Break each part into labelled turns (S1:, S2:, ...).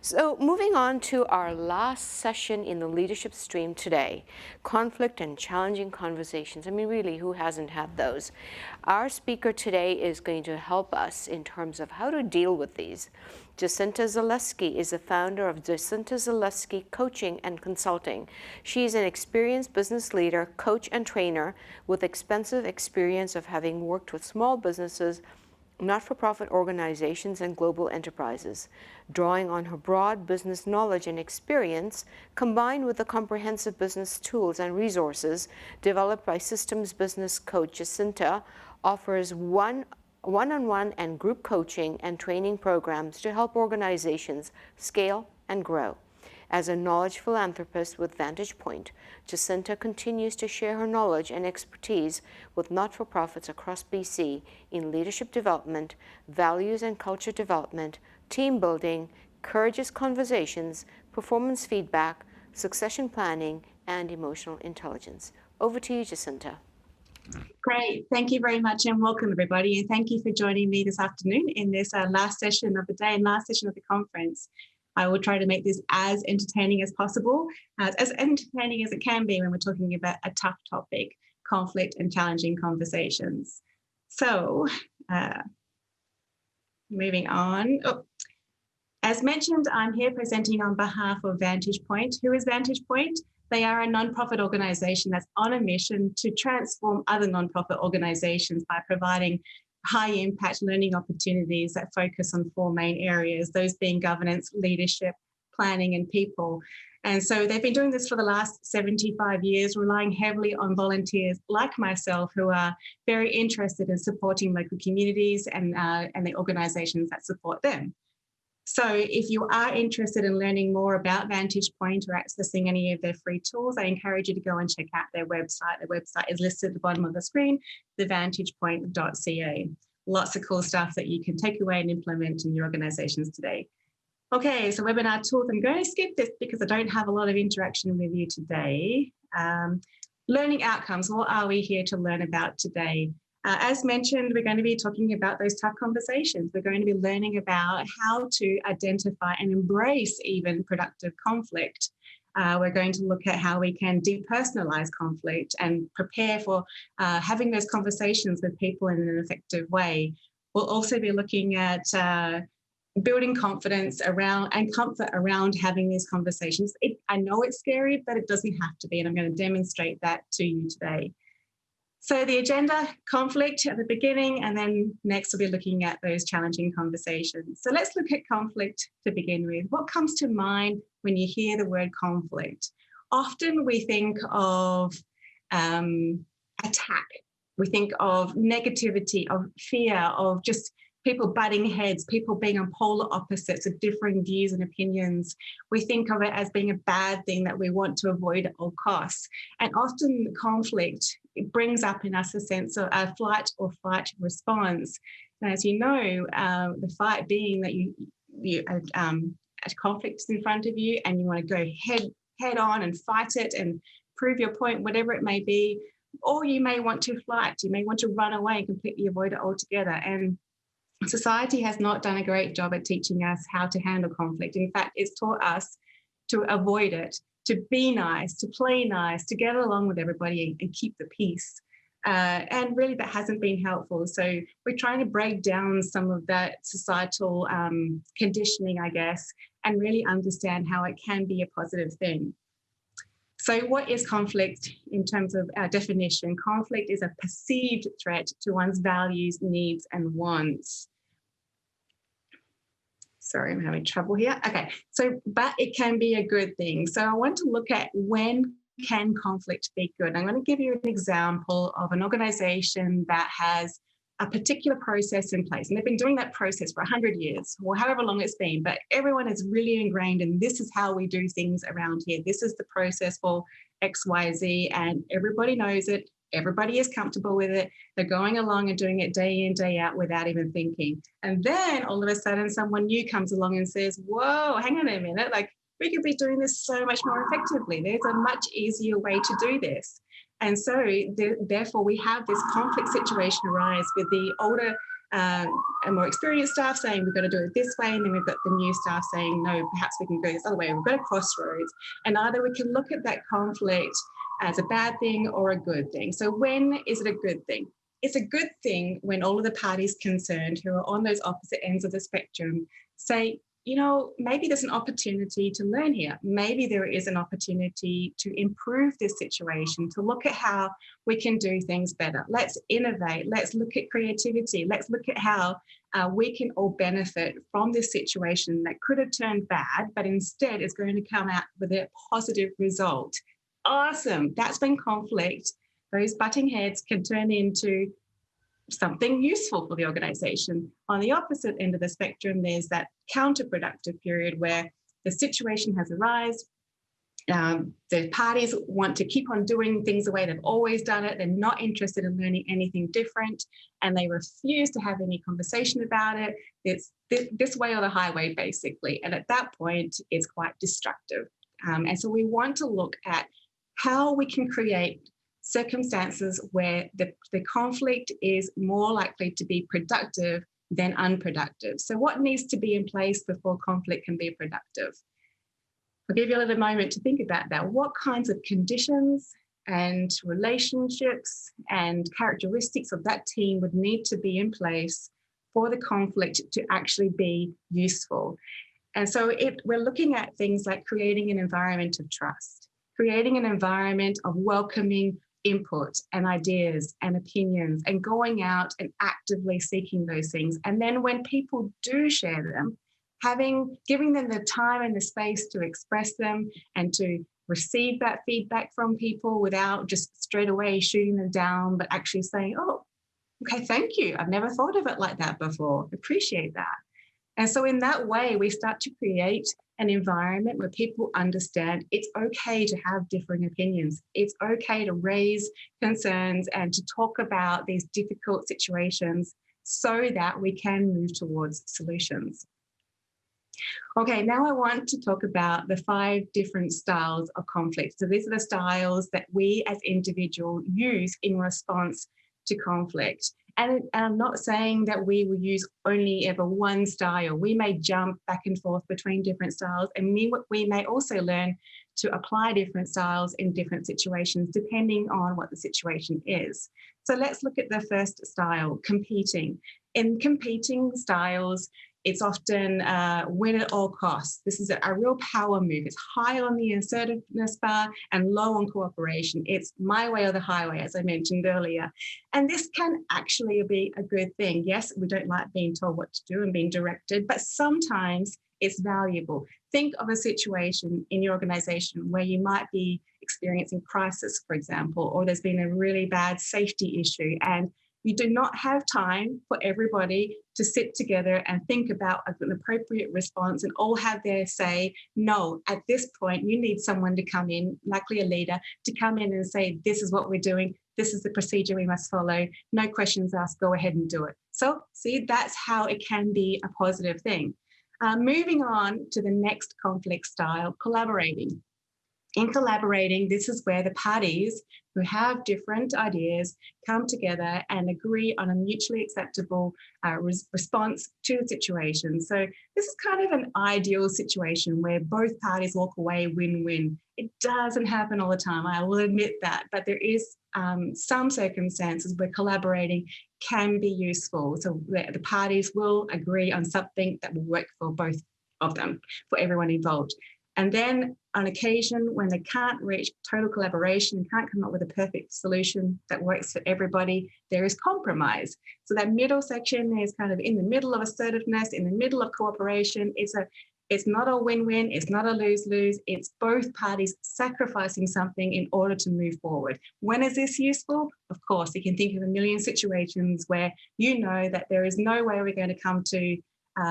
S1: So moving on to our last session in the leadership stream today, conflict and challenging conversations. I mean, really, who hasn't had those? Our speaker today is going to help us in terms of how to deal with these. Jacinta Zaleski is the founder of Jacinta Zaleski Coaching and Consulting. She is an experienced business leader, coach, and trainer with extensive experience of having worked with small businesses, not-for-profit organizations, and global enterprises. Drawing on her broad business knowledge and experience, combined with the comprehensive business tools and resources developed by systems business coach Jacinta, offers one-on-one and group coaching and training programs to help organizations scale and grow. As a knowledge philanthropist with Vantage Point, Jacinta continues to share her knowledge and expertise with not-for-profits across BC in leadership development, values and culture development, team building, courageous conversations, performance feedback, succession planning, and emotional intelligence. Over to you, Jacinta.
S2: Great. Thank you very much and welcome, everybody. And thank you for joining me this afternoon in this last session of the day and last session of the conference. I will try to make this as entertaining as possible, as entertaining as it can be when we're talking about a tough topic, conflict and challenging conversations. So, moving on. As mentioned, I'm here presenting on behalf of Vantage Point. Who is Vantage Point? They are a nonprofit organization that's on a mission to transform other nonprofit organizations by providing high impact learning opportunities that focus on four main areas, those being governance, leadership, planning, and people. And so they've been doing this for the last 75 years, relying heavily on volunteers like myself who are very interested in supporting local communities and the organizations that support them. So if you are interested in learning more about Vantage Point or accessing any of their free tools, I encourage you to go and check out their website. Their website is listed at the bottom of the screen, thevantagepoint.ca. Lots of cool stuff that you can take away and implement in your organizations today. Okay, so webinar tools. I'm going to skip this because I don't have a lot of interaction with you today. Learning outcomes. What are we here to learn about today? As mentioned, we're going to be talking about those tough conversations. We're going to be learning about how to identify and embrace even productive conflict. We're going to look at how we can depersonalize conflict and prepare for having those conversations with people in an effective way. We'll also be looking at building confidence around and comfort around having these conversations. I know it's scary, but it doesn't have to be, and I'm going to demonstrate that to you today. So the agenda, conflict at the beginning, and then next we'll be looking at those challenging conversations. So let's look at conflict to begin with. What comes to mind when you hear the word conflict? Often we think of attack. We think of negativity, of fear, of just people butting heads, people being on polar opposites of differing views and opinions. We think of it as being a bad thing that we want to avoid at all costs. And often conflict, it brings up in us a sense of a flight or fight response. And as you know, the fight being that a conflict is in front of you and you want to go head on and fight it and prove your point, whatever it may be. Or you may want to flight, you may want to run away and completely avoid it altogether. And society has not done a great job at teaching us how to handle conflict. In fact, it's taught us to avoid it, to be nice, to play nice, to get along with everybody and keep the peace. And really that hasn't been helpful. So we're trying to break down some of that societal conditioning, I guess, and really understand how it can be a positive thing. So what is conflict in terms of our definition? Conflict is a perceived threat to one's values, needs, and wants. Sorry, I'm having trouble here. Okay, so, but it can be a good thing. So I want to look at when can conflict be good. I'm going to give you an example of an organization that has a particular process in place. And they've been doing that process for 100 years or however long it's been, but everyone is really ingrained in this is how we do things around here. This is the process for X, Y, Z, and everybody knows it. Everybody is comfortable with it. They're going along and doing it day in, day out without even thinking. And then all of a sudden someone new comes along and says, whoa, hang on a minute, like we could be doing this so much more effectively. There's a much easier way to do this. And so therefore we have this conflict situation arise with the older a more experienced staff saying we've got to do it this way, and then we've got the new staff saying no, perhaps we can go this other way. We've got a crossroads, and either we can look at that conflict as a bad thing or a good thing. So when is it a good thing? It's a good thing when all of the parties concerned who are on those opposite ends of the spectrum say, you know, maybe there's an opportunity to learn here. Maybe there is an opportunity to improve this situation, to look at how we can do things better. Let's innovate. Let's look at creativity. Let's look at how we can all benefit from this situation that could have turned bad, but instead is going to come out with a positive result. Awesome. That's when conflict, those butting heads, can turn into something useful for the organization. On the opposite end of the spectrum, there's that counterproductive period where the situation has arisen. The parties want to keep on doing things the way they've always done it. They're not interested in learning anything different, and they refuse to have any conversation about it. It's this way or the highway, basically. And at that point, it's quite destructive. And so we want to look at how we can create circumstances where the conflict is more likely to be productive than unproductive. So what needs to be in place before conflict can be productive? I'll give you a little moment to think about that. What kinds of conditions and relationships and characteristics of that team would need to be in place for the conflict to actually be useful? And so we're looking at things like creating an environment of trust, creating an environment of welcoming input and ideas and opinions, and going out and actively seeking those things. And then when people do share them, giving them the time and the space to express them and to receive that feedback from people without just straight away shooting them down, but actually saying, oh, okay, thank you. I've never thought of it like that before. Appreciate that. And so in that way, we start to create an environment where people understand it's okay to have differing opinions. It's okay to raise concerns and to talk about these difficult situations so that we can move towards solutions. Okay, now I want to talk about the 5 different styles of conflict. So these are the styles that we as individuals use in response to conflict. And I'm not saying that we will use only ever one style. We may jump back and forth between different styles, and we may also learn to apply different styles in different situations, depending on what the situation is. So let's look at the first style, competing. In competing styles, it's often win at all costs. This is a real power move. It's high on the assertiveness bar and low on cooperation. It's my way or the highway, as I mentioned earlier. And this can actually be a good thing. Yes, we don't like being told what to do and being directed, but sometimes it's valuable. Think of a situation in your organization where you might be experiencing crisis, for example, or there's been a really bad safety issue, and you do not have time for everybody to sit together and think about an appropriate response and all have their say. No, at this point, you need someone to come in, likely a leader, to come in and say, this is what we're doing. This is the procedure we must follow. No questions asked. Go ahead and do it. So see, that's how it can be a positive thing. Moving on to the next conflict style, collaborating. In collaborating, this is where the parties who have different ideas come together and agree on a mutually acceptable response to the situation. So this is kind of an ideal situation where both parties walk away win-win. It doesn't happen all the time, I will admit that, but there is some circumstances where collaborating can be useful. So the parties will agree on something that will work for both of them, for everyone involved. And then on occasion, when they can't reach total collaboration, can't come up with a perfect solution that works for everybody, there is compromise. So that middle section is kind of in the middle of assertiveness, in the middle of cooperation. It's not a win-win, it's not a lose-lose, it's both parties sacrificing something in order to move forward. When is this useful? Of course, you can think of a million situations where you know that there is no way we're going to come to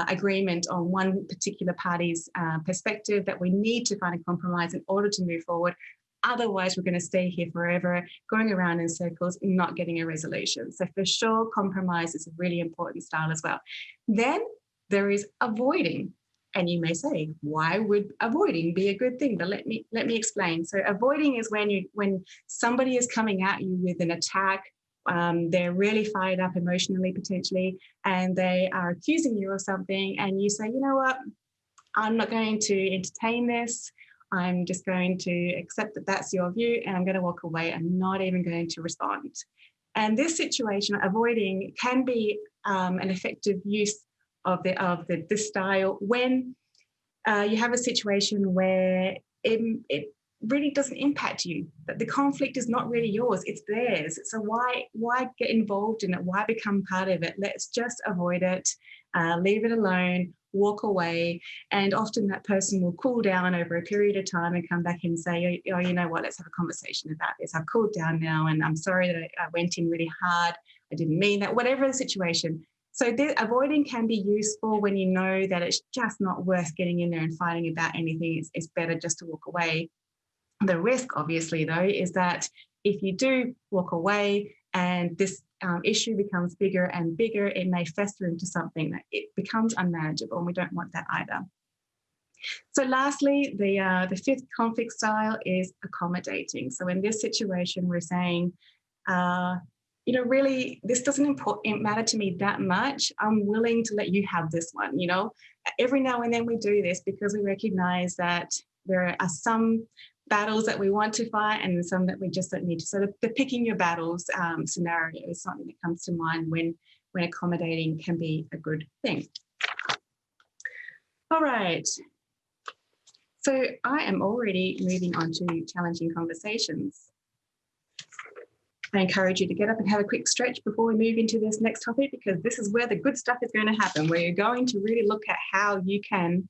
S2: agreement on one particular party's perspective, that we need to find a compromise in order to move forward. Otherwise, we're going to stay here forever, going around in circles, not getting a resolution. So for sure, compromise is a really important style as well. Then there is avoiding. And you may say, why would avoiding be a good thing? But let me explain. So avoiding is when somebody is coming at you with an attack they're really fired up emotionally, potentially, and they are accusing you of something, and you say, you know what, I'm not going to entertain this. I'm just going to accept that that's your view, and I'm going to walk away. I'm not even going to respond. And this situation, avoiding, can be an effective use of this style when you have a situation where it really doesn't impact you. That the conflict is not really yours; it's theirs. So why get involved in it? Why become part of it? Let's just avoid it, leave it alone, walk away. And often that person will cool down over a period of time and come back and say, oh, you know what? Let's have a conversation about this. I've cooled down now, and I'm sorry that I went in really hard. I didn't mean that. Whatever the situation. So avoiding can be useful when you know that it's just not worth getting in there and fighting about anything. It's better just to walk away. The risk, obviously, though, is that if you do walk away and this issue becomes bigger and bigger, it may fester into something that it becomes unmanageable, and we don't want that either. So lastly, the fifth conflict style is accommodating. So in this situation, we're saying, really, this doesn't matter to me that much. I'm willing to let you have this one. Every now and then we do this because we recognize that there are some battles that we want to fight and some that we just don't need to. So the picking your battles scenario is something that comes to mind when accommodating can be a good thing. All right. So I am already moving on to challenging conversations. I encourage you to get up and have a quick stretch before we move into this next topic, because this is where the good stuff is going to happen, where you're going to really look at how you can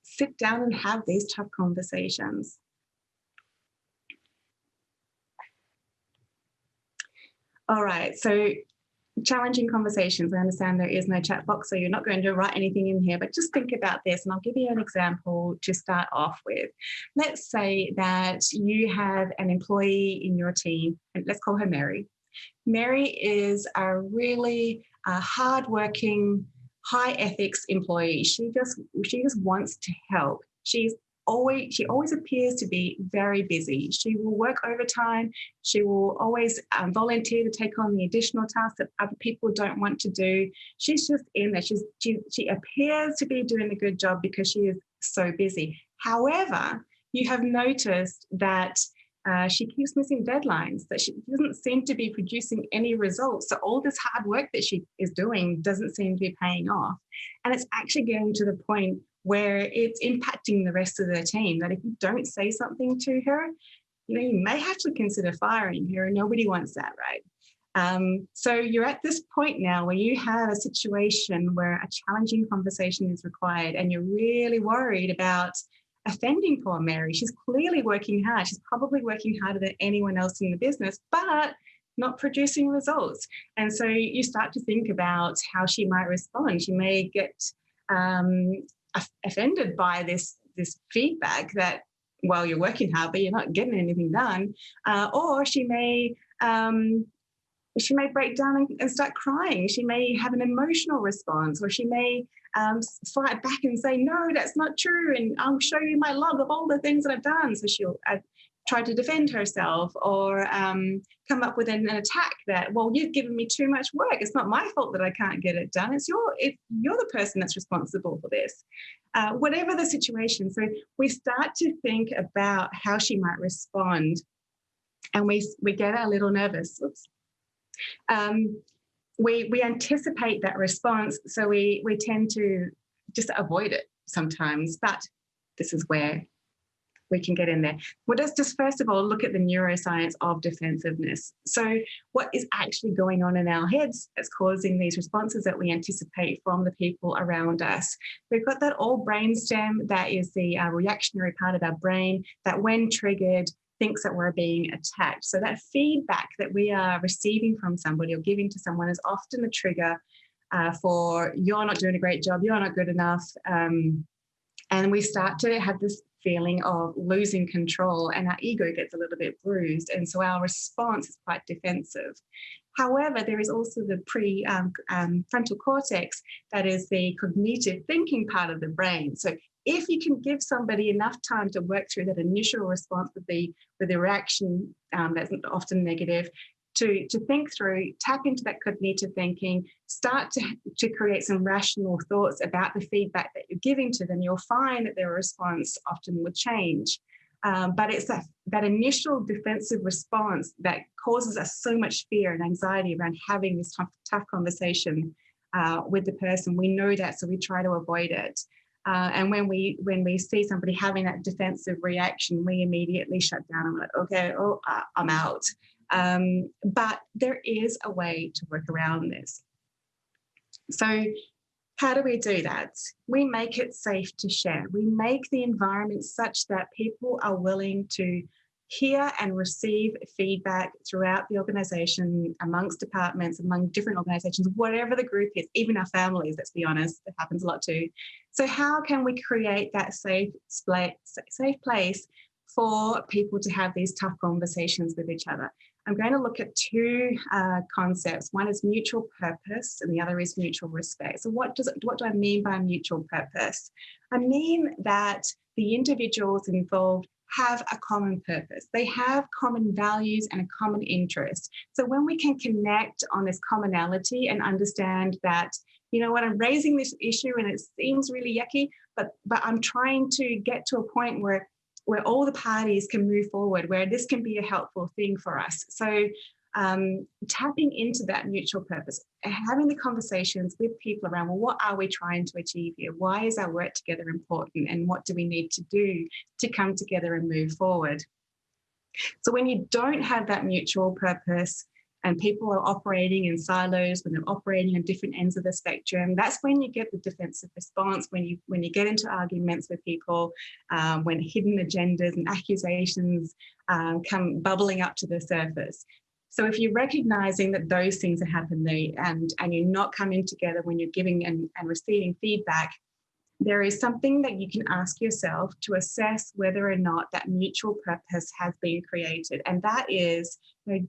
S2: sit down and have these tough conversations. All right, so challenging conversations. I understand there is no chat box, so you're not going to write anything in here, but just think about this, and I'll give you an example to start off with. Let's say that you have an employee in your team, and let's call her Mary. Mary is a really hardworking, high ethics employee. She just wants to help. She always appears to be very busy. She will work overtime. She will always volunteer to take on the additional tasks that other people don't want to do. She's just in there. She appears to be doing a good job because she is so busy. However, you have noticed that she keeps missing deadlines, that she doesn't seem to be producing any results. So all this hard work that she is doing doesn't seem to be paying off. And it's actually getting to the point where it's impacting the rest of the team, that if you don't say something to her, you may have to consider firing her, and nobody wants that, right? So you're at this point now where you have a situation where a challenging conversation is required, and you're really worried about offending poor Mary. She's clearly working hard. She's probably working harder than anyone else in the business, but not producing results. And so you start to think about how she might respond. She may get offended by this feedback that, well, you're working hard, but you're not getting anything done. Or she may break down and start crying. She may have an emotional response, or she may fight back and say, no, that's not true, and I'll show you my log of all the things that I've done. So she'll try to defend herself, or come up with an attack that, well, you've given me too much work. It's not my fault that I can't get it done. You're the person that's responsible for this. Whatever the situation. So we start to think about how she might respond, and we get a little nervous. Oops. We anticipate that response, so we tend to just avoid it sometimes. But this is where we can get in there. Well, let's just first of all look at the neuroscience of defensiveness. So what is actually going on in our heads that's causing these responses that we anticipate from the people around us? We've got that all brainstem, that is the reactionary part of our brain, that when triggered thinks that we're being attacked. So that feedback that we are receiving from somebody or giving to someone is often the trigger for, you're not doing a great job, you're not good enough. And we start to have this feeling of losing control, and our ego gets a little bit bruised. And so our response is quite defensive. However, there is also the prefrontal cortex, that is the cognitive thinking part of the brain. So if you can give somebody enough time to work through that initial response with the reaction that's often negative, to think through, tap into that cognitive thinking, start to create some rational thoughts about the feedback that you're giving to them, you'll find that their response often will change. But it's that initial defensive response that causes us so much fear and anxiety around having this tough conversation with the person. We know that, so we try to avoid it. And when we see somebody having that defensive reaction, we immediately shut down and we're like, okay, I'm out. But there is a way to work around this. So how do we do that? We make it safe to share. We make the environment such that people are willing to hear and receive feedback throughout the organisation, amongst departments, among different organisations, whatever the group is, even our families, let's be honest, it happens a lot too. So how can we create that safe place for people to have these tough conversations with each other? I'm going to look at two concepts. One is mutual purpose and the other is mutual respect. So what do I mean by mutual purpose? I mean that the individuals involved have a common purpose. They have common values and a common interest. So when we can connect on this commonality and understand that, you know what, I'm raising this issue and it seems really yucky, but I'm trying to get to a point where all the parties can move forward, where this can be a helpful thing for us. So tapping into that mutual purpose, having the conversations with people around, well, what are we trying to achieve here? Why is our work together important? And what do we need to do to come together and move forward? So when you don't have that mutual purpose and people are operating in silos, when they're operating on different ends of the spectrum, that's when you get the defensive response, when you get into arguments with people, when hidden agendas and accusations come bubbling up to the surface. So if you're recognizing that those things are happening and you're not coming together when you're giving and receiving feedback, there is something that you can ask yourself to assess whether or not that mutual purpose has been created. And that is,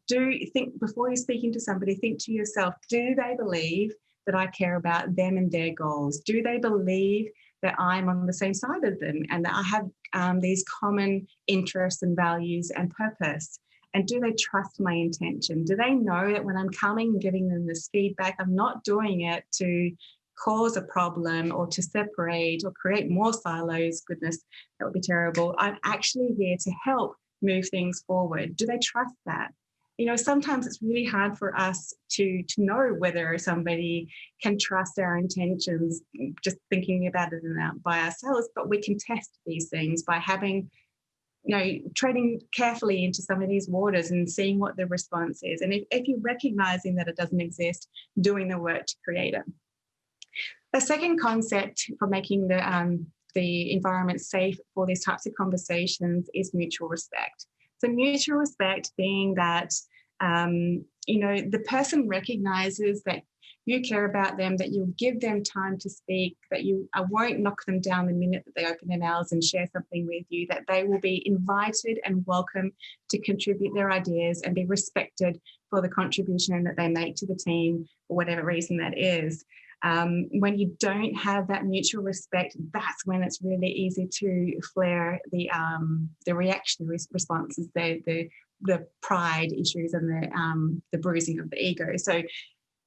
S2: do think before you're speaking to somebody, think to yourself, do they believe that I care about them and their goals? Do they believe that I'm on the same side of them and that I have these common interests and values and purpose? And do they trust my intention? Do they know that when I'm coming and giving them this feedback, I'm not doing it to cause a problem or to separate or create more silos? Goodness, that would be terrible. I'm actually here to help move things forward. Do they trust that? You know, sometimes it's really hard for us to know whether somebody can trust our intentions just thinking about it by ourselves, but we can test these things by having, treading carefully into some of these waters and seeing what the response is. And if you're recognizing that it doesn't exist, doing the work to create it. The second concept for making the environment safe for these types of conversations is mutual respect. So mutual respect being that, the person recognizes that you care about them, that you'll give them time to speak, that you won't knock them down the minute that they open their mouths and share something with you, that they will be invited and welcome to contribute their ideas and be respected for the contribution that they make to the team for whatever reason that is. When you don't have that mutual respect, that's when it's really easy to flare the reactionary responses, the pride issues and the bruising of the ego. So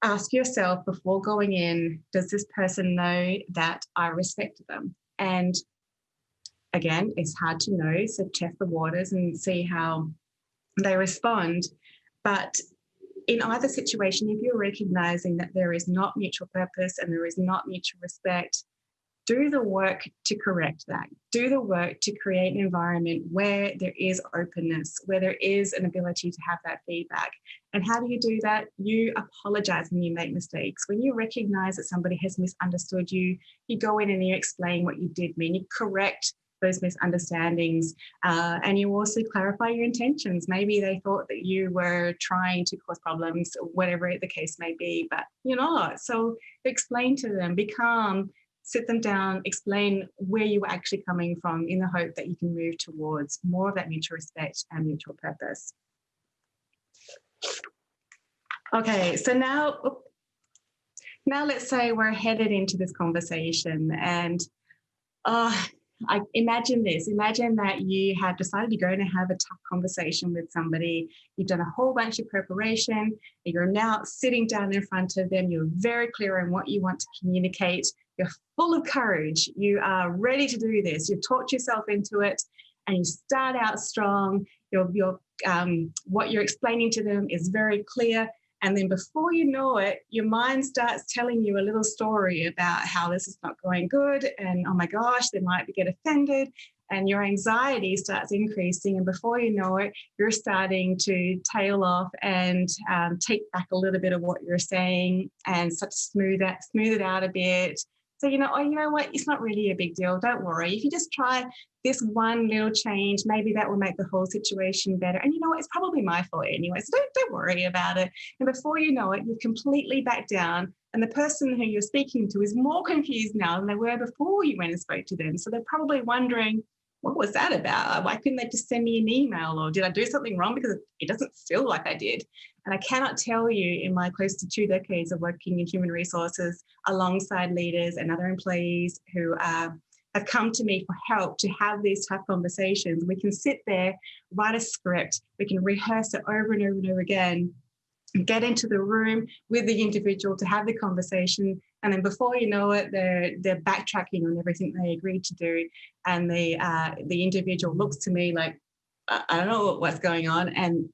S2: ask yourself before going in, does this person know that I respect them? And again, it's hard to know, so test the waters and see how they respond. But in either situation, if you're recognizing that there is not mutual purpose and there is not mutual respect, do the work to correct that. Do the work to create an environment where there is openness, where there is an ability to have that feedback. And how do you do that? You apologize when you make mistakes. When you recognize that somebody has misunderstood you, you go in and you explain what you did mean. You correct those misunderstandings, and you also clarify your intentions. Maybe they thought that you were trying to cause problems, whatever the case may be, but you're not. So explain to them, be calm, sit them down, explain where you were actually coming from in the hope that you can move towards more of that mutual respect and mutual purpose. Okay, so now let's say we're headed into this conversation and Imagine this. Imagine that you have decided you're going to have a tough conversation with somebody. You've done a whole bunch of preparation. You're now sitting down in front of them. You're very clear on what you want to communicate. You're full of courage. You are ready to do this. You've talked yourself into it, and you start out strong. What you're explaining to them is very clear. And then before you know it, your mind starts telling you a little story about how this is not going good. And oh my gosh, they might get offended. And your anxiety starts increasing. And before you know it, you're starting to tail off and take back a little bit of what you're saying and start to smooth it out a bit. So, you know what? It's not really a big deal. Don't worry. If you just try this one little change, maybe that will make the whole situation better. And you know what? It's probably my fault anyway. So don't worry about it. And before you know it, you've completely backed down. And the person who you're speaking to is more confused now than they were before you went and spoke to them. So they're probably wondering, what was that about? Why couldn't they just send me an email? Or did I do something wrong? Because it doesn't feel like I did. And I cannot tell you, in my close to 2 decades of working in human resources alongside leaders and other employees who have come to me for help to have these tough conversations. We can sit there, write a script, we can rehearse it over and over and over again, get into the room with the individual to have the conversation. And then before you know it, they're backtracking on everything they agreed to do. And the individual looks to me like, I don't know what's going on. And,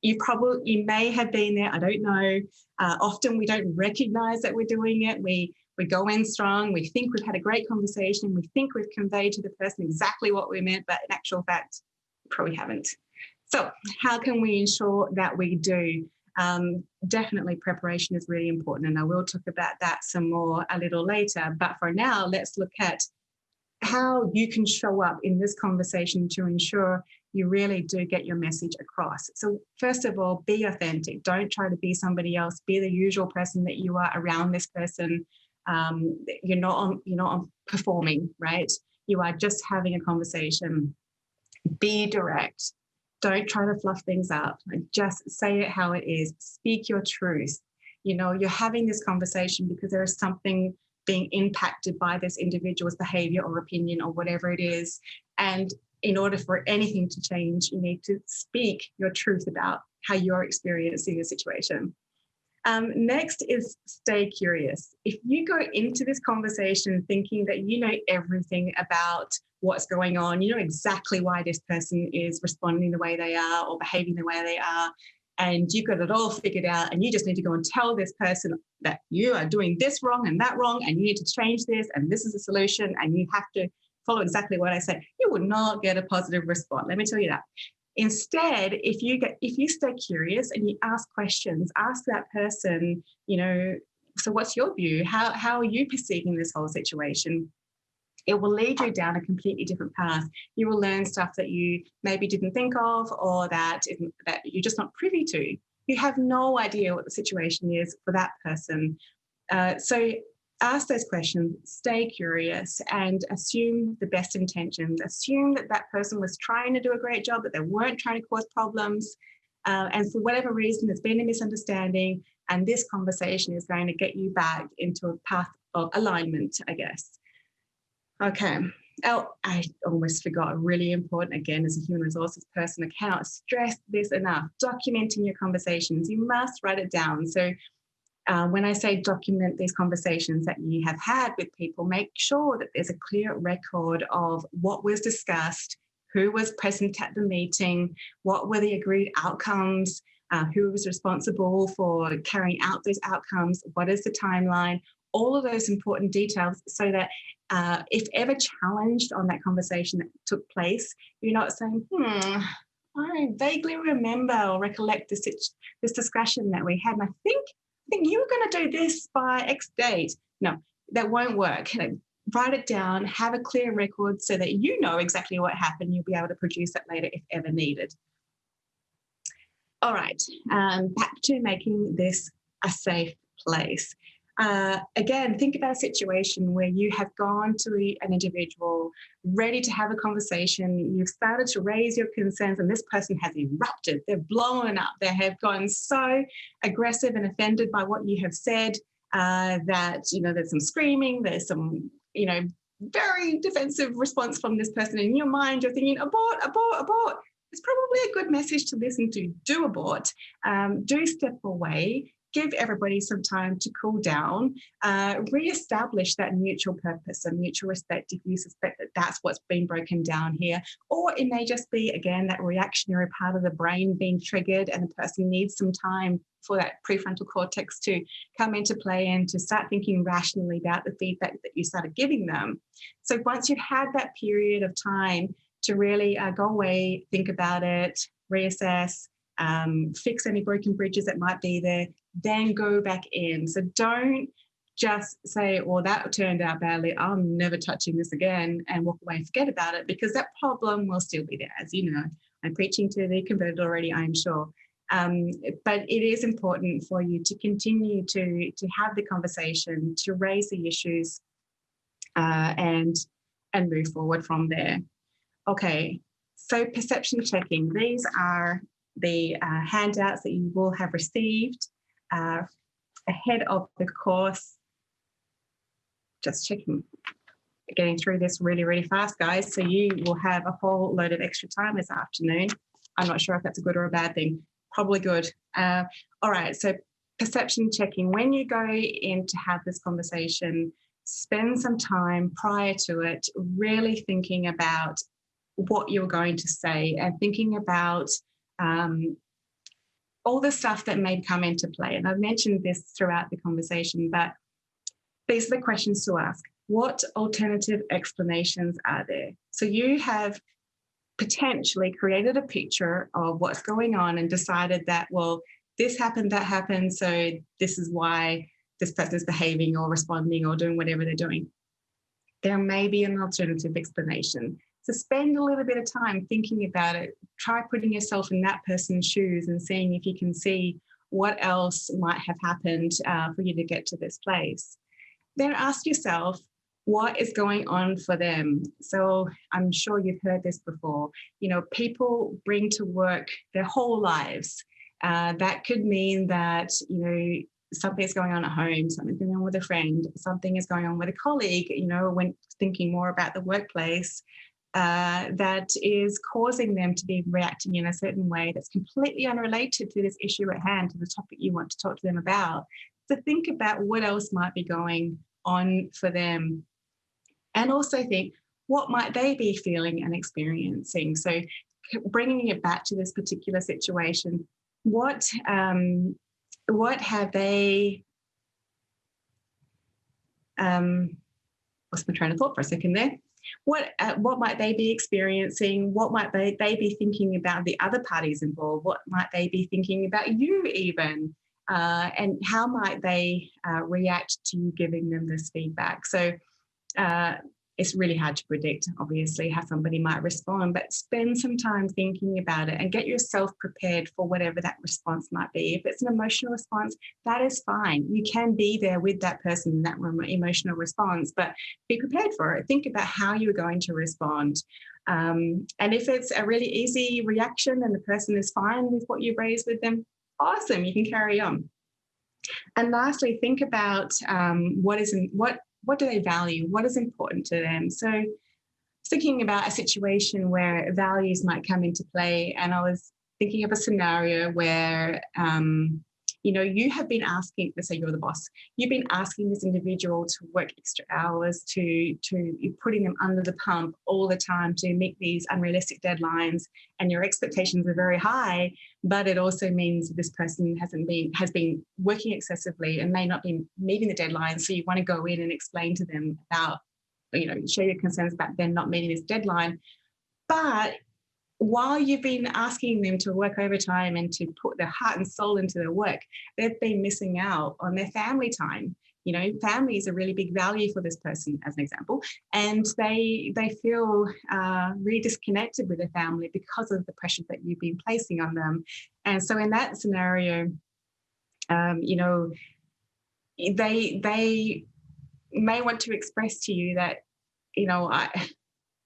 S2: you may have been there. I don't know. Often we don't recognize that we're doing it. We go in strong. We think we've had a great conversation. We think we've conveyed to the person exactly what we meant, but in actual fact, we probably haven't. So how can we ensure that we do? Definitely preparation is really important, and I will talk about that some more a little later. But for now, let's look at how you can show up in this conversation to ensure you really do get your message across. So first of all, be authentic. Don't try to be somebody else. Be the usual person that you are around this person. You're not on performing, right? You are just having a conversation. Be direct. Don't try to fluff things up. Just say it how it is. Speak your truth. You're having this conversation because there is something being impacted by this individual's behavior or opinion or whatever it is. And in order for anything to change, you need to speak your truth about how you're experiencing the situation. Next is stay curious. If you go into this conversation thinking that you know everything about what's going on, you know exactly why this person is responding the way they are or behaving the way they are, and you've got it all figured out, and you just need to go and tell this person that you are doing this wrong and that wrong, and you need to change this, and this is the solution, and you have to follow exactly what I say, you will not get a positive response. Let me tell you that. Instead, if you stay curious and you ask questions, ask that person, so what's your view? How are you perceiving this whole situation? It will lead you down a completely different path. You will learn stuff that you maybe didn't think of, or that you're just not privy to. You have no idea what the situation is for that person. So ask those questions, stay curious, and assume the best intentions. Assume that person was trying to do a great job, that they weren't trying to cause problems. And for whatever reason, there's been a misunderstanding, and this conversation is going to get you back into a path of alignment, I guess. Okay. Oh, I almost forgot, really important, again, as a human resources person, I cannot stress this enough. Documenting your conversations. You must write it down. So when I say document these conversations that you have had with people, make sure that there's a clear record of what was discussed, who was present at the meeting, what were the agreed outcomes, who was responsible for carrying out those outcomes, what is the timeline, all of those important details, so that if ever challenged on that conversation that took place, you're not saying, I vaguely remember or recollect this discussion that we had, and I think you were going to do this by X date. No, that won't work. Write it down, have a clear record so that you know exactly what happened. You'll be able to produce it later if ever needed. All right, back to making this a safe place. Again, think about a situation where you have gone to an individual ready to have a conversation. You've started to raise your concerns, and this person has erupted. They're blown up. They have gone so aggressive and offended by what you have said that, there's some screaming, there's some, very defensive response from this person. In your mind, you're thinking, abort, abort, abort. It's probably a good message to listen to. Do abort, do step away, give everybody some time to cool down, reestablish that mutual purpose and mutual respect if you suspect that that's what's been broken down here. Or it may just be, again, that reactionary part of the brain being triggered and the person needs some time for that prefrontal cortex to come into play and to start thinking rationally about the feedback that you started giving them. So once you've had that period of time to really go away, think about it, reassess, fix any broken bridges that might be there, then go back in. So don't just say, well, that turned out badly, I'm never touching this again, and walk away and forget about it, because that problem will still be there. As you know, I'm preaching to the converted already, I'm sure. But it is important for you to continue to have the conversation, to raise the issues, and move forward from there. Okay, so perception checking. These are the handouts that you will have received ahead of the course. Just checking, getting through this really, really fast, guys. So you will have a whole load of extra time this afternoon. I'm not sure if that's a good or a bad thing. Probably good. All right, so perception checking. When you go in to have this conversation, spend some time prior to it really thinking about what you're going to say and thinking about all the stuff that may come into play. And I've mentioned this throughout the conversation, but these are the questions to ask. What alternative explanations are there? So you have potentially created a picture of what's going on and decided that, well, this happened, that happened, so this is why this person is behaving or responding or doing whatever they're doing. There may be an alternative explanation. So spend a little bit of time thinking about it. Try putting yourself in that person's shoes and seeing if you can see what else might have happened for you to get to this place. Then ask yourself, what is going on for them? So I'm sure you've heard this before. You know, people bring to work their whole lives. That could mean that, you know, something's going on at home, something's going on with a friend, something is going on with a colleague, you know, when thinking more about the workplace, that is causing them to be reacting in a certain way that's completely unrelated to this issue at hand, to the topic you want to talk to them about. So think about what else might be going on for them. And also think, what might they be feeling and experiencing? So bringing it back to this particular situation, what have they, lost my train of thought for a second there. What might they be experiencing? What might they be thinking about the other parties involved? What might they be thinking about you even? And how might they react to you giving them this feedback? So it's really hard to predict, obviously, how somebody might respond, but spend some time thinking about it and get yourself prepared for whatever that response might be. If it's an emotional response, that is fine. You can be there with that person in that emotional response, but be prepared for it. Think about how you're going to respond. And if it's a really easy reaction and the person is fine with what you've raised with them, awesome, you can carry on. And lastly, think about what do they value? What is important to them? So thinking about a situation where values might come into play, and I was thinking of a scenario where, you know, you have been asking, let's say you're the boss, you've been asking this individual to work extra hours, to putting them under the pump all the time to meet these unrealistic deadlines, and your expectations are very high, but it also means this person has been working excessively and may not be meeting the deadline. So you want to go in and explain to them about, you know, share your concerns about them not meeting this deadline. But while you've been asking them to work overtime and to put their heart and soul into their work, they've been missing out on their family time. You know, family is a really big value for this person, as an example, and they feel really disconnected with their family because of the pressure that you've been placing on them. And so in that scenario, you know, they may want to express to you that, you know,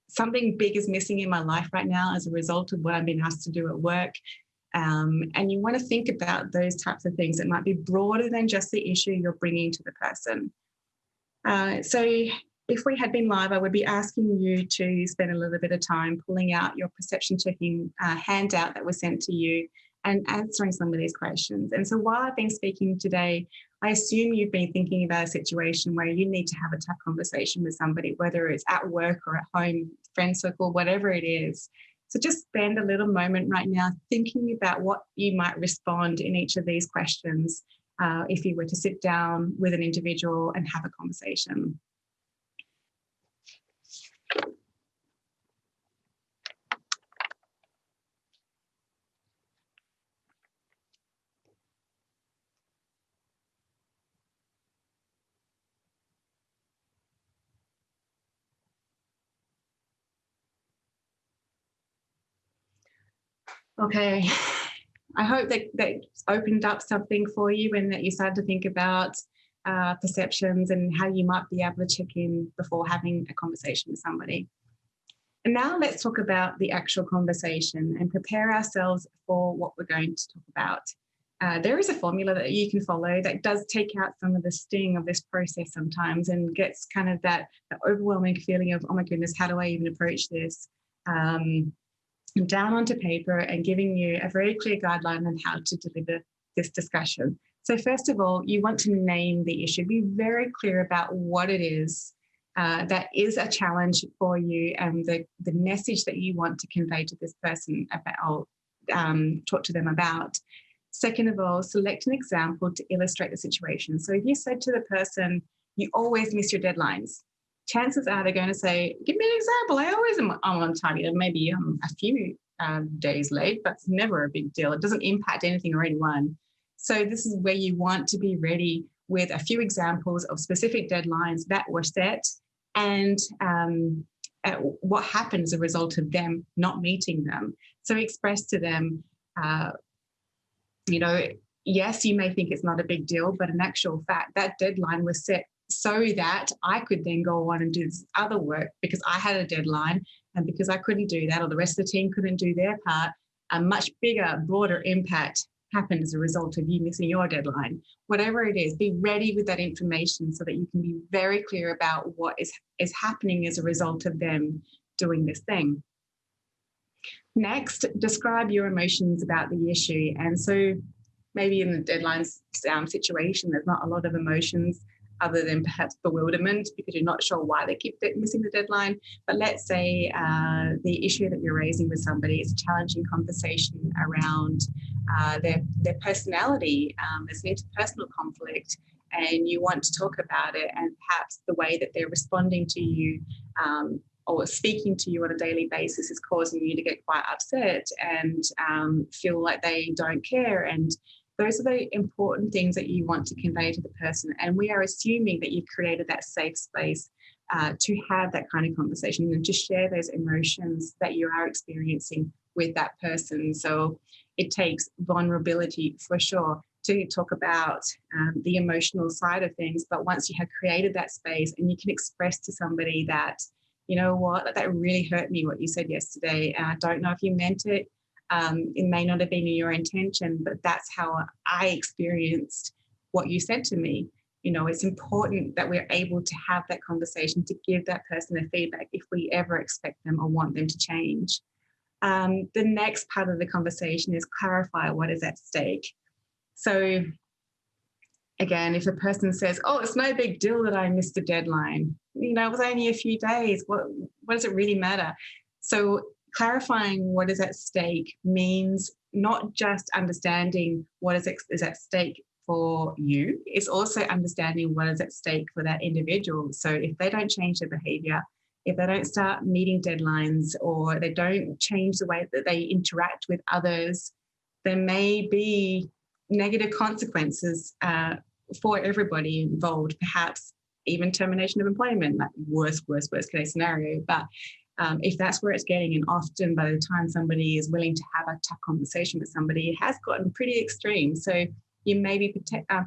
S2: something big is missing in my life right now as a result of what I've been asked to do at work. And you want to think about those types of things that might be broader than just the issue you're bringing to the person. So if we had been live, I would be asking you to spend a little bit of time pulling out your perception checking handout that was sent to you and answering some of these questions. And so while I've been speaking today, I assume you've been thinking about a situation where you need to have a tough conversation with somebody, whether it's at work or at home, friend circle, whatever it is. So just spend a little moment right now thinking about what you might respond in each of these questions if you were to sit down with an individual and have a conversation. Okay, I hope that opened up something for you and that you started to think about perceptions and how you might be able to check in before having a conversation with somebody. And now let's talk about the actual conversation and prepare ourselves for what we're going to talk about. There is a formula that you can follow that does take out some of the sting of this process sometimes and gets kind of that overwhelming feeling of, oh my goodness, how do I even approach this? Down onto paper and giving you a very clear guideline on how to deliver this discussion. So first of all, you want to name the issue. Be very clear about what it is that is a challenge for you and the message that you want to convey to this person about, talk to them about. Second of all, select an example to illustrate the situation. So if you said to the person, you always miss your deadlines, chances are they're going to say, give me an example. I always am on target. Maybe I'm a few days late, but it's never a big deal. It doesn't impact anything or anyone. So this is where you want to be ready with a few examples of specific deadlines that were set and what happened as a result of them not meeting them. So express to them, yes, you may think it's not a big deal, but in actual fact, that deadline was set so that I could then go on and do this other work because I had a deadline, and because I couldn't do that or the rest of the team couldn't do their part, a much bigger, broader impact happened as a result of you missing your deadline. Whatever it is, be ready with that information so that you can be very clear about what is happening as a result of them doing this thing. Next, describe your emotions about the issue. And so maybe in the deadline situation, there's not a lot of emotions other than perhaps bewilderment because you're not sure why they keep missing the deadline. But let's say the issue that you're raising with somebody is a challenging conversation around their personality. There's an interpersonal conflict and you want to talk about it, and perhaps the way that they're responding to you or speaking to you on a daily basis is causing you to get quite upset and feel like they don't care. And those are the important things that you want to convey to the person. And we are assuming that you've created that safe space to have that kind of conversation and to share those emotions that you are experiencing with that person. So it takes vulnerability for sure to talk about the emotional side of things. But once you have created that space and you can express to somebody that, you know what, that really hurt me what you said yesterday. And I don't know if you meant it. It may not have been your intention, but that's how I experienced what you said to me. You know, it's important that we're able to have that conversation to give that person a feedback if we ever expect them or want them to change. The next part of the conversation is clarify what is at stake. So again, if a person says, oh, it's no big deal that I missed the deadline, you know, it was only a few days, what does it really matter? So clarifying what is at stake means not just understanding what is at stake for you, it's also understanding what is at stake for that individual. So if they don't change their behavior, if they don't start meeting deadlines, or they don't change the way that they interact with others, there may be negative consequences for everybody involved, perhaps even termination of employment, like worst case scenario. But if that's where it's getting, and often by the time somebody is willing to have a tough conversation with somebody, it has gotten pretty extreme. So you may be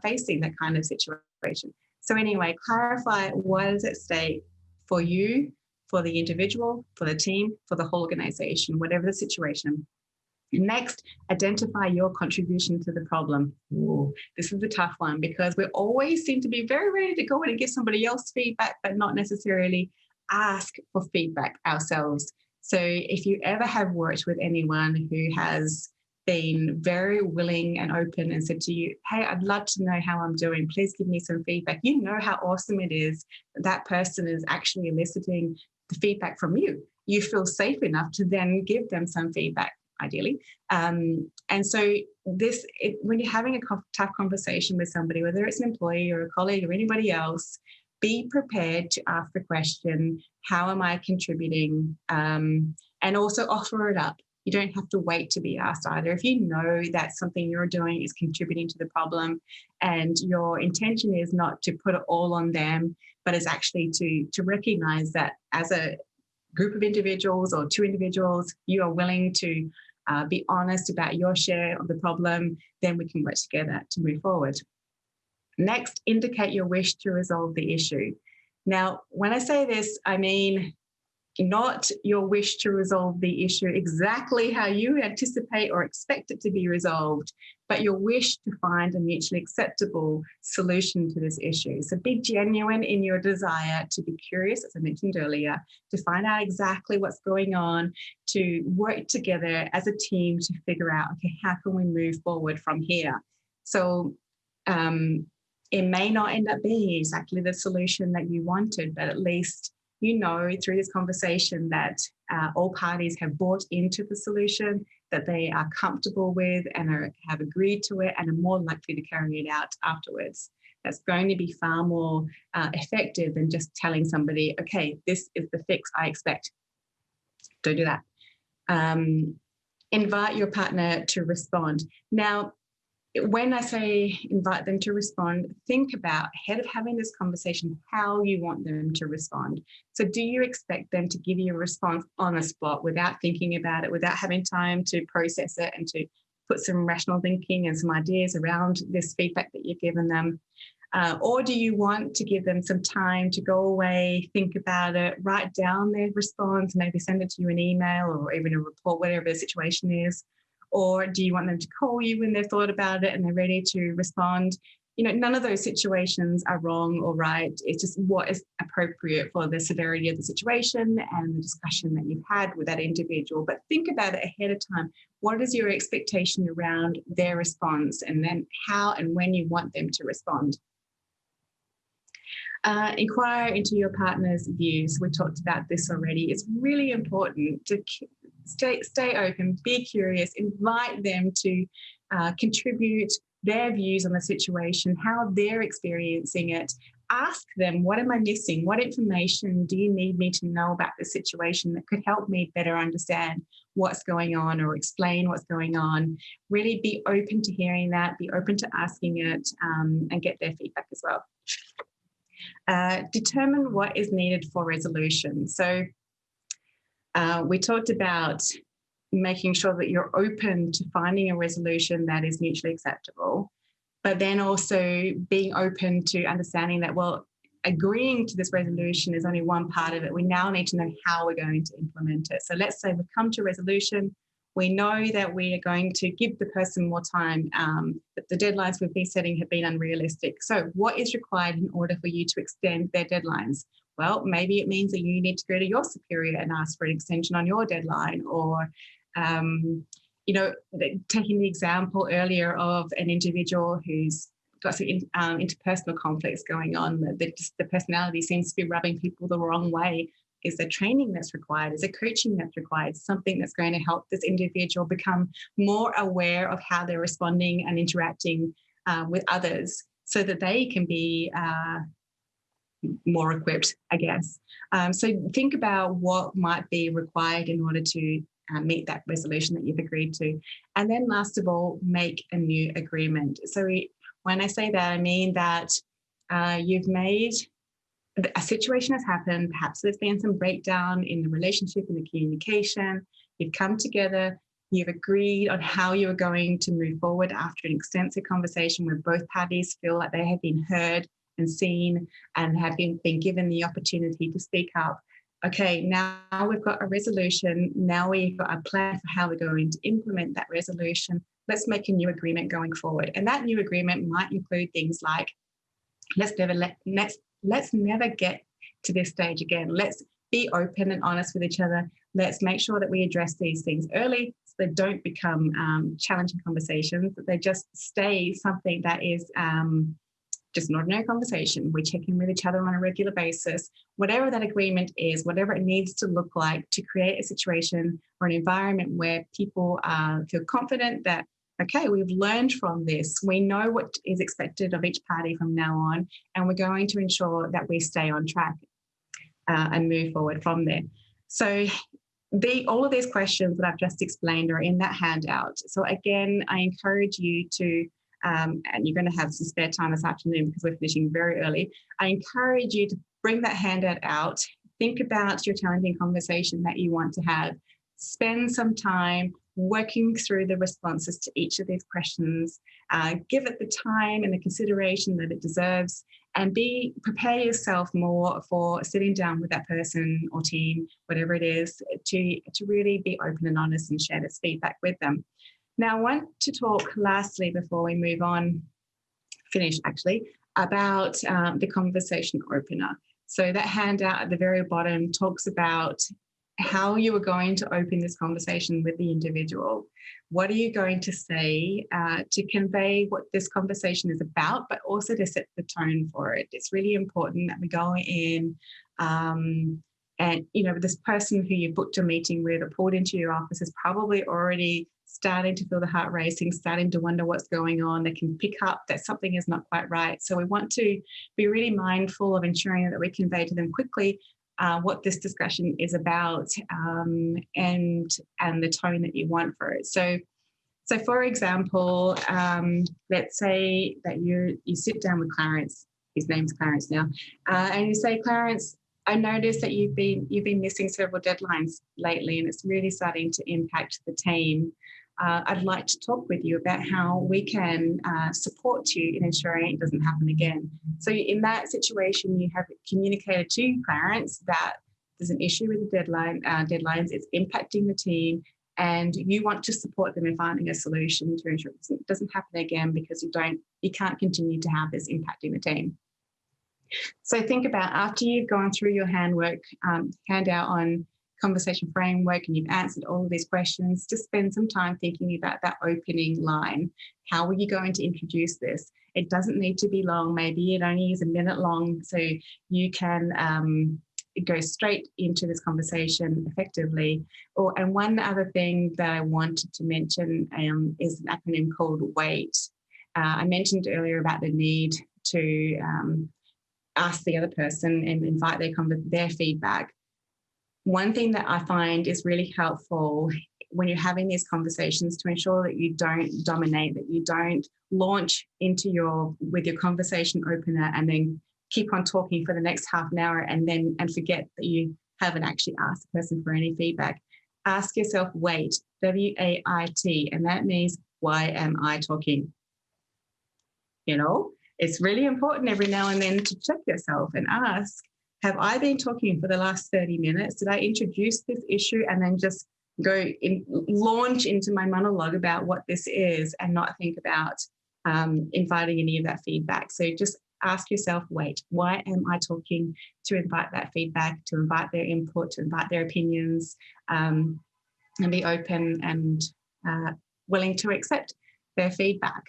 S2: facing that kind of situation. So anyway, clarify what is at stake for you, for the individual, for the team, for the whole organization, whatever the situation. Next, identify your contribution to the problem. Ooh, this is a tough one because we always seem to be very ready to go in and give somebody else feedback, but not necessarily ask for feedback ourselves. So if you ever have worked with anyone who has been very willing and open and said to you, hey, I'd love to know how I'm doing. Please give me some feedback. You know how awesome it is that person is actually eliciting the feedback from you. You feel safe enough to then give them some feedback, ideally. And so when you're having a tough conversation with somebody, whether it's an employee or a colleague or anybody else, be prepared to ask the question, how am I contributing? And also offer it up. You don't have to wait to be asked either. If you know that something you're doing is contributing to the problem and your intention is not to put it all on them, but is actually to recognize that as a group of individuals or two individuals, you are willing to be honest about your share of the problem, then we can work together to move forward. Next, indicate your wish to resolve the issue. Now, when I say this, I mean not your wish to resolve the issue exactly how you anticipate or expect it to be resolved, but your wish to find a mutually acceptable solution to this issue. So be genuine in your desire to be curious, as I mentioned earlier, to find out exactly what's going on, to work together as a team to figure out, okay, how can we move forward from here? So it may not end up being exactly the solution that you wanted, but at least you know through this conversation that all parties have bought into the solution, that they are comfortable with and have agreed to it and are more likely to carry it out afterwards. That's going to be far more effective than just telling somebody, okay, this is the fix I expect. Don't do that. Invite your partner to respond. Now, when I say invite them to respond, think about, ahead of having this conversation, how you want them to respond. So do you expect them to give you a response on the spot without thinking about it, without having time to process it and to put some rational thinking and some ideas around this feedback that you've given them? Or do you want to give them some time to go away, think about it, write down their response, maybe send it to you in email or even a report, whatever the situation is? Or do you want them to call you when they've thought about it and they're ready to respond? You know, none of those situations are wrong or right. It's just what is appropriate for the severity of the situation and the discussion that you've had with that individual. But think about it ahead of time. What is your expectation around their response, and then how and when you want them to respond? Inquire into your partner's views. We talked about this already. It's really important to stay open, be curious, invite them to contribute their views on the situation, how they're experiencing it. Ask them, what am I missing? What information do you need me to know about the situation that could help me better understand what's going on or explain what's going on? Really be open to hearing that, be open to asking it, and get their feedback as well. Determine what is needed for resolution. So we talked about making sure that you're open to finding a resolution that is mutually acceptable, but then also being open to understanding that, well, agreeing to this resolution is only one part of it. We now need to know how we're going to implement it. So let's say we've come to a resolution. We know that we are going to give the person more time, that the deadlines we've been setting have been unrealistic. So what is required in order for you to extend their deadlines? Well, maybe it means that you need to go to your superior and ask for an extension on your deadline, or, taking the example earlier of an individual who's got some interpersonal conflicts going on, the personality seems to be rubbing people the wrong way. Is there training that's required? Is there coaching that's required? Something that's going to help this individual become more aware of how they're responding and interacting with others so that they can be more equipped, I guess. So think about what might be required in order to meet that resolution that you've agreed to. And then last of all, make a new agreement. So when I say that, I mean that you've made a situation has happened, perhaps there's been some breakdown in the relationship and the communication, you've come together, you've agreed on how you're going to move forward after an extensive conversation where both parties feel like they have been heard and seen and have been given the opportunity to speak up. Okay, now we've got a resolution. Now we've got a plan for how we're going to implement that resolution. Let's make a new agreement going forward. And that new agreement might include things like, let's never get to this stage again. Let's be open and honest with each other. Let's make sure that we address these things early so they don't become challenging conversations, that they just stay something that is just an ordinary conversation. We check in with each other on a regular basis, whatever that agreement is, whatever it needs to look like to create a situation or an environment where people feel confident that, okay, we've learned from this. We know what is expected of each party from now on, and we're going to ensure that we stay on track and move forward from there. So all of these questions that I've just explained are in that handout. So again, I encourage you to, and you're going to have some spare time this afternoon because we're finishing very early. I encourage you to bring that handout out, think about your challenging conversation that you want to have, spend some time working through the responses to each of these questions, give it the time and the consideration that it deserves, and prepare yourself more for sitting down with that person or team, whatever it is, to really be open and honest and share this feedback with them. Now, I want to talk lastly before we move on, finish actually, about the conversation opener. So that handout at the very bottom talks about how you are going to open this conversation with the individual. What are you going to say to convey what this conversation is about, but also to set the tone for it? It's really important that we go in and, this person who you booked a meeting with or pulled into your office is probably already starting to feel the heart racing, starting to wonder what's going on. They can pick up that something is not quite right. So we want to be really mindful of ensuring that we convey to them quickly what this discussion is about and the tone that you want for it. So for example, let's say that you sit down with Clarence. His name's Clarence now, and you say, Clarence, I noticed that you've been missing several deadlines lately, and it's really starting to impact the team. I'd like to talk with you about how we can support you in ensuring it doesn't happen again. So in that situation, you have communicated to Clarence that there's an issue with the deadlines, it's impacting the team, and you want to support them in finding a solution to ensure it doesn't happen again, because you can't continue to have this impacting the team. So think about, after you've gone through your handout on conversation framework and you've answered all of these questions, just spend some time thinking about that opening line. How are you going to introduce this? It doesn't need to be long. Maybe it only is a minute long, so you can go straight into this conversation effectively. And one other thing that I wanted to mention is an acronym called WAIT. I mentioned earlier about the need to ask the other person and invite their feedback. One thing that I find is really helpful when you're having these conversations, to ensure that you don't dominate, that you don't launch with your conversation opener and then keep on talking for the next half an hour and forget that you haven't actually asked the person for any feedback. Ask yourself, WAIT, W-A-I-T, and that means, why am I talking? It's really important every now and then to check yourself and ask, have I been talking for the last 30 minutes? Did I introduce this issue and then just launch into my monologue about what this is and not think about inviting any of that feedback? So just ask yourself, wait, why am I talking? To invite that feedback, to invite their input, to invite their opinions, and be open and willing to accept their feedback.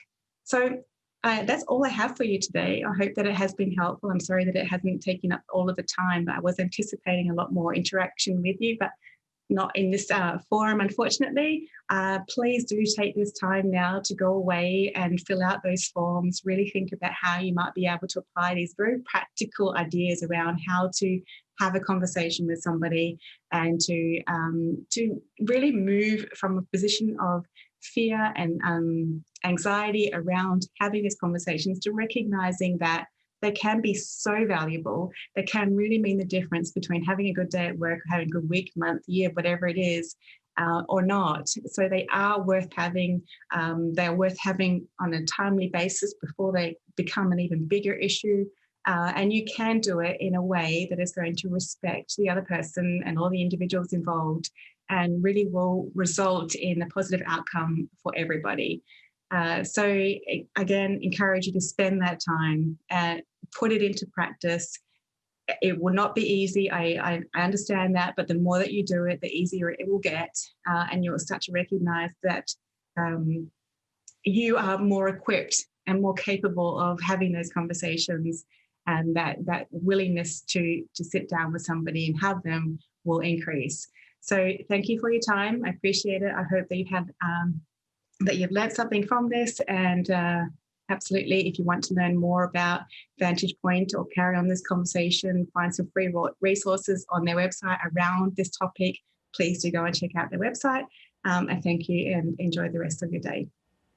S2: So that's all I have for you today. I hope that it has been helpful. I'm sorry that it hasn't taken up all of the time, but I was anticipating a lot more interaction with you, but not in this forum, unfortunately. Please do take this time now to go away and fill out those forms. Really think about how you might be able to apply these very practical ideas around how to have a conversation with somebody, and to really move from a position of fear and anxiety around having these conversations, to recognizing that they can be so valuable. They can really mean the difference between having a good day at work, or having a good week, month, year, whatever it is, or not. So they are worth having. They're worth having on a timely basis before they become an even bigger issue. And you can do it in a way that is going to respect the other person and all the individuals involved, and really will result in a positive outcome for everybody. So again, encourage you to spend that time and put it into practice. It will not be easy. I understand that, but the more that you do it, the easier it will get. And you'll start to recognize that you are more equipped and more capable of having those conversations, and that willingness to sit down with somebody and have them will increase. So thank you for your time. I appreciate it. I hope that you've learned something from this, and absolutely, if you want to learn more about Vantage Point or carry on this conversation, find some free resources on their website around this topic, please do go and check out their website. And thank you, and enjoy the rest of your day.